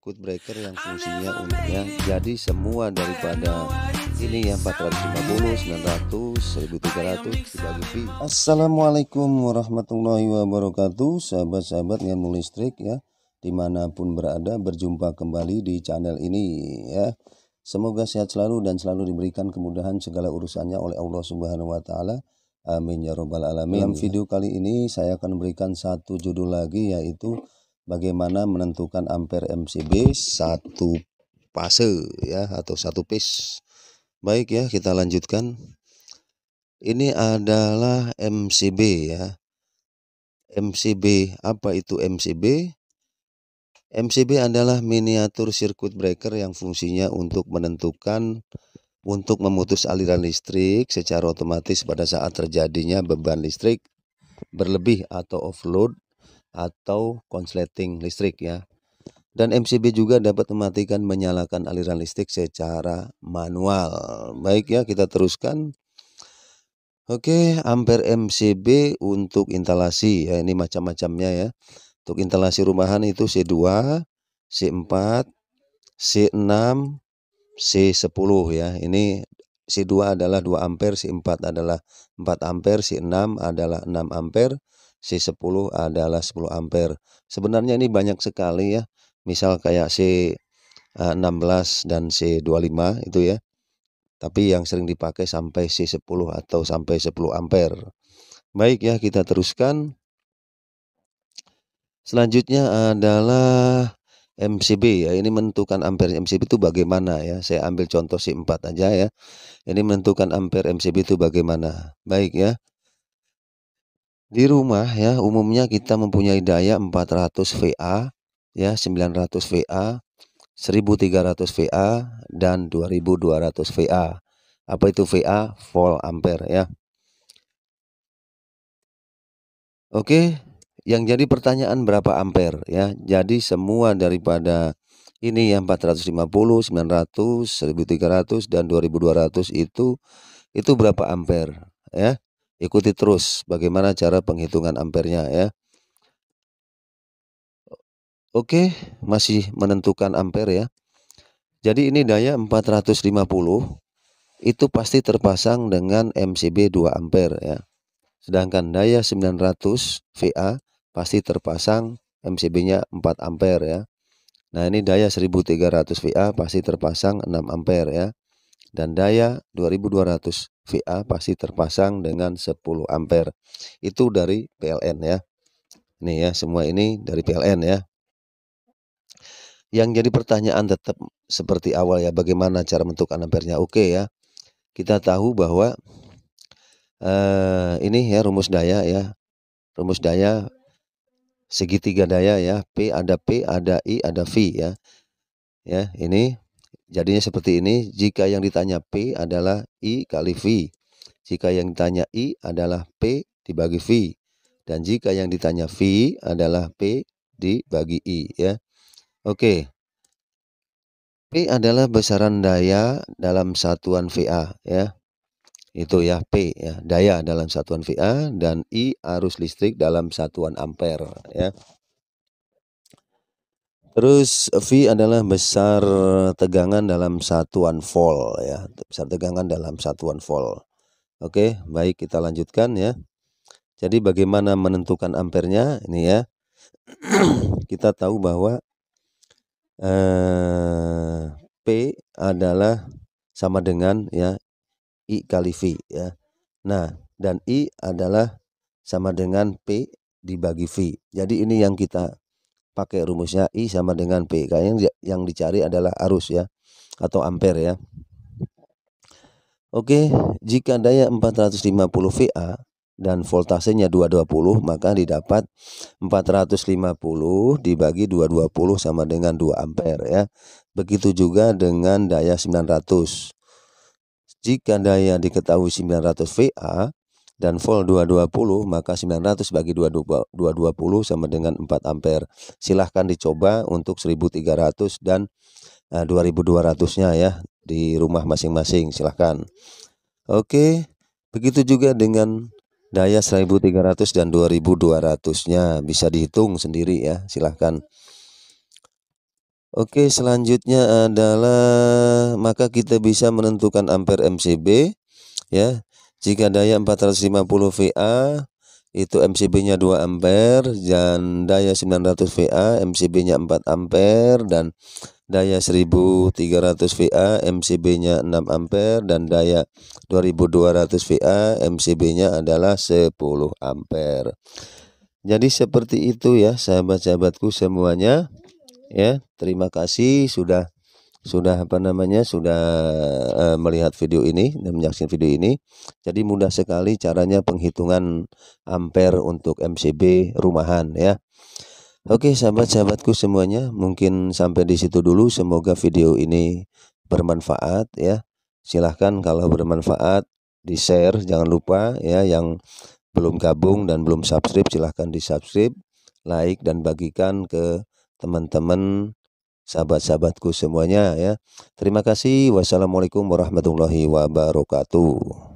circuit breaker yang fungsinya untuk ya. Jadi semua daripada ini ya 450, 900, 1300 dibagi pi. Assalamualaikum warahmatullahi wabarakatuh, sahabat-sahabat ilmu listrik ya, dimanapun berada, berjumpa kembali di channel ini ya. Semoga sehat selalu dan selalu diberikan kemudahan segala urusannya oleh Allah Subhanahu wa taala. Amin ya robbal alamin. Dalam video kali ini saya akan memberikan satu judul lagi, yaitu bagaimana menentukan ampere MCB satu fase ya, atau satu phase. Baik ya, kita lanjutkan. Ini adalah MCB ya. MCB, apa itu MCB? MCB adalah miniatur circuit breaker yang fungsinya untuk menentukan, untuk memutus aliran listrik secara otomatis pada saat terjadinya beban listrik berlebih atau overload atau konsleting listrik ya. Dan MCB juga dapat mematikan menyalakan aliran listrik secara manual. Baik ya, kita teruskan. Oke, ampere MCB untuk instalasi ya, ini macam-macamnya ya. Untuk instalasi rumahan itu C2, C4, C6, C10 ya. Ini C2 adalah 2 ampere, C4 adalah 4 ampere, C6 adalah 6 ampere, C10 adalah 10 ampere. Sebenarnya ini banyak sekali ya. Misal kayak C16 dan C25 itu ya. Tapi yang sering dipakai sampai C10 atau sampai 10 ampere. Baik ya, kita teruskan. Selanjutnya adalah MCB ya. Ini menentukan ampere MCB itu bagaimana ya. Saya ambil contoh C4 aja ya. Ini menentukan ampere MCB itu bagaimana. Baik ya. Di rumah ya, umumnya kita mempunyai daya 400 VA ya, 900 VA, 1300 VA dan 2200 VA. Apa itu VA? Volt ampere ya. Oke, yang jadi pertanyaan berapa ampere ya. Jadi semua daripada ini yang 450, 900, 1300 dan 2200 itu berapa ampere ya. Ikuti terus bagaimana cara penghitungan ampernya ya. Oke, masih menentukan ampere ya. Jadi ini daya 450 itu pasti terpasang dengan MCB 2 ampere ya. Sedangkan daya 900 VA pasti terpasang MCB-nya 4 ampere ya. Nah, ini daya 1300 VA pasti terpasang 6 ampere ya. Dan daya 2200 VA pasti terpasang dengan 10 ampere. Itu dari PLN ya. Ini ya, semua ini dari PLN ya. Yang jadi pertanyaan tetap seperti awal ya, bagaimana cara menentukan ampernya? Oke ya, kita tahu bahwa ini ya rumus daya ya, rumus daya segitiga daya ya, P, ada I, ada V ya. Ya, ini jadinya seperti ini. Jika yang ditanya P adalah I kali V, jika yang ditanya I adalah P dibagi V, dan jika yang ditanya V adalah P dibagi I ya. Oke. P adalah besaran daya dalam satuan VA ya. Itu ya, P ya, daya dalam satuan VA, dan I arus listrik dalam satuan ampere ya. Terus V adalah besar tegangan dalam satuan volt ya, besar tegangan dalam satuan volt. Oke, baik, kita lanjutkan ya. Jadi bagaimana menentukan ampernya ini ya. Kita tahu bahwa P adalah sama dengan ya I kali V ya. Nah, dan I adalah sama dengan P dibagi V. Jadi ini yang kita pakai rumusnya, I sama dengan P. Kayaknya yang dicari adalah arus ya, atau ampere ya. Oke, jika daya 450 VA dan voltasenya 220, maka didapat 450 dibagi 220 sama dengan 2 ampere ya. Begitu juga dengan daya 900. Jika daya diketahui 900 VA dan volt 220, maka 900 bagi 220 sama dengan 4 ampere. Silahkan dicoba untuk 1300 dan 2200-nya ya di rumah masing-masing, silahkan. Oke, begitu juga dengan daya 1300 dan 2200-nya, bisa dihitung sendiri ya, silahkan. Oke, selanjutnya adalah maka kita bisa menentukan ampere MCB ya. Jika daya 450 VA itu MCB-nya 2 ampere dan daya 900 VA MCB-nya 4 ampere dan daya 1300 VA MCB-nya 6 ampere dan daya 2200 VA MCB-nya adalah 10 ampere. Jadi seperti itu ya sahabat-sahabatku semuanya ya. Terima kasih sudah melihat video ini dan menyaksikan video ini. Jadi mudah sekali caranya penghitungan ampere untuk MCB rumahan ya. Oke sahabat-sahabatku semuanya, mungkin sampai di situ dulu. Semoga video ini bermanfaat ya. Silahkan kalau bermanfaat di-share, jangan lupa ya. Yang belum gabung dan belum subscribe silahkan di-subscribe, like dan bagikan ke teman-teman sahabat-sahabatku semuanya ya. Terima kasih. Wassalamualaikum warahmatullahi wabarakatuh.